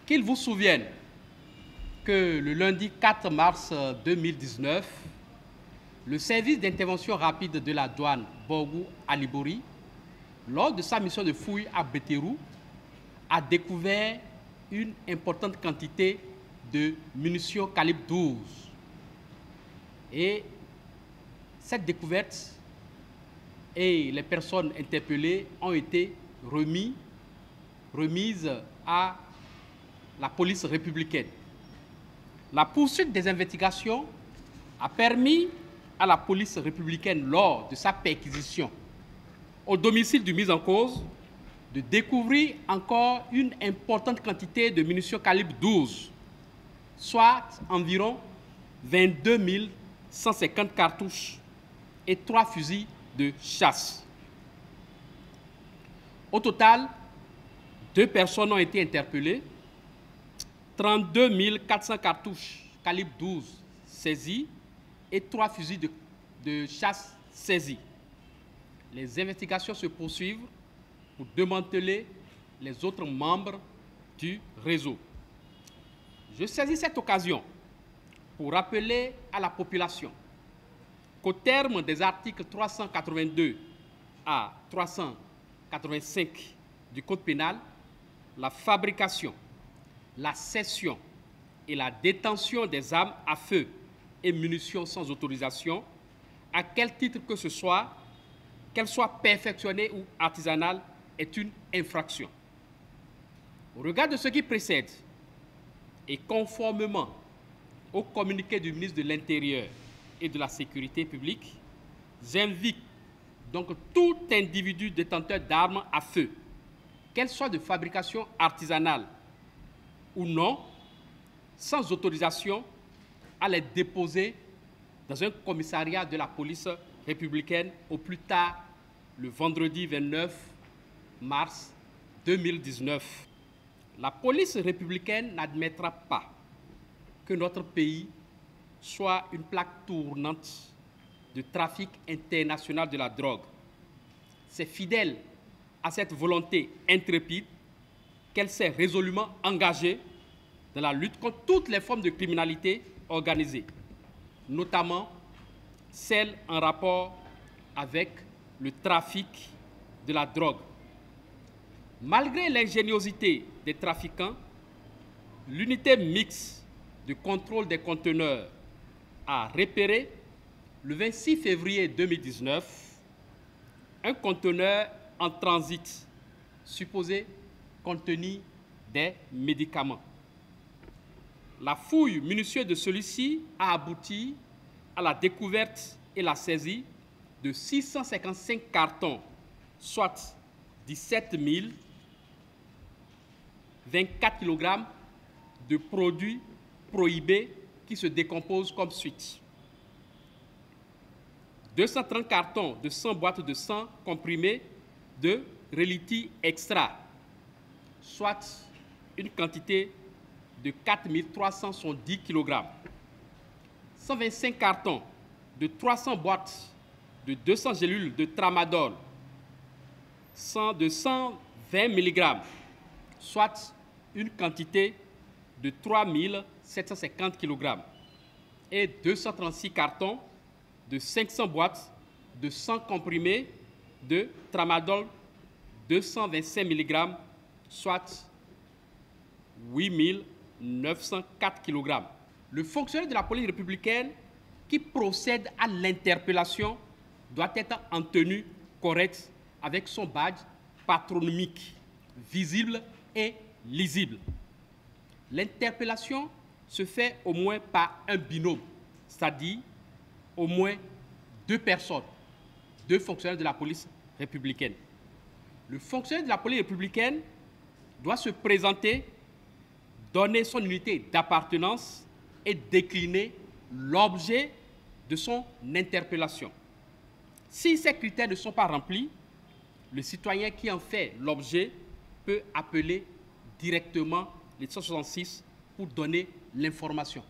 Qu'il vous souvienne que le lundi 4 mars 2019, le service d'intervention rapide de la douane Borgou-Alibori, lors de sa mission de fouille à Bétérou, a découvert une importante quantité de munitions calibre 12. Et cette découverte et les personnes interpellées ont été remises à la police républicaine. La poursuite des investigations a permis à la police républicaine, lors de sa perquisition au domicile du mis en cause, de découvrir encore une importante quantité de munitions calibre 12, soit environ 22 150 cartouches et 3 fusils de chasse. Au total, 2 personnes ont été interpellées, 32 400 cartouches calibre 12 saisies et 3 fusils de chasse saisis. Les investigations se poursuivent pour démanteler les autres membres du réseau. Je saisis cette occasion pour rappeler à la population qu'au terme des articles 382 à 385 du Code pénal, la fabrication, la cession et la détention des armes à feu et munitions sans autorisation, à quel titre que ce soit, qu'elles soient perfectionnées ou artisanales, est une infraction. Au regard de ce qui précède, et conformément au communiqué du ministre de l'Intérieur et de la Sécurité publique, j'invite donc tout individu détenteur d'armes à feu, qu'elles soient de fabrication artisanale ou non, sans autorisation, à les déposer dans un commissariat de la police républicaine au plus tard le vendredi 29 mars 2019. La police républicaine n'admettra pas que notre pays soit une plaque tournante de trafic international de la drogue. C'est fidèle à cette volonté intrépide qu'elle s'est résolument engagée dans la lutte contre toutes les formes de criminalité organisée, notamment celles en rapport avec le trafic de la drogue. Malgré l'ingéniosité des trafiquants, l'unité mixte de contrôle des conteneurs a repéré le 26 février 2019 un conteneur en transit supposé contenir des médicaments. La fouille minutieuse de celui-ci a abouti à la découverte et la saisie de 655 cartons, soit 17 024 kg de produits prohibés qui se décomposent comme suit. 230 cartons de 100 boîtes de sang comprimé de Reliti Extra, soit une quantité de 4 370 kg. 125 cartons de 300 boîtes de 200 gélules de tramadol de 120 mg, soit une quantité de 3 750 kg. Et 236 cartons de 500 boîtes de 100 comprimés de tramadol 225 mg, soit 8 904 kg. Le fonctionnaire de la police républicaine qui procède à l'interpellation doit être en tenue correcte avec son badge patronymique, visible et lisible. L'interpellation se fait au moins par un binôme, c'est-à-dire au moins 2 personnes, 2 fonctionnaires de la police républicaine. Le fonctionnaire de la police républicaine doit se présenter, donner son unité d'appartenance et décliner l'objet de son interpellation. Si ces critères ne sont pas remplis, le citoyen qui en fait l'objet peut appeler directement les 166 pour donner l'information.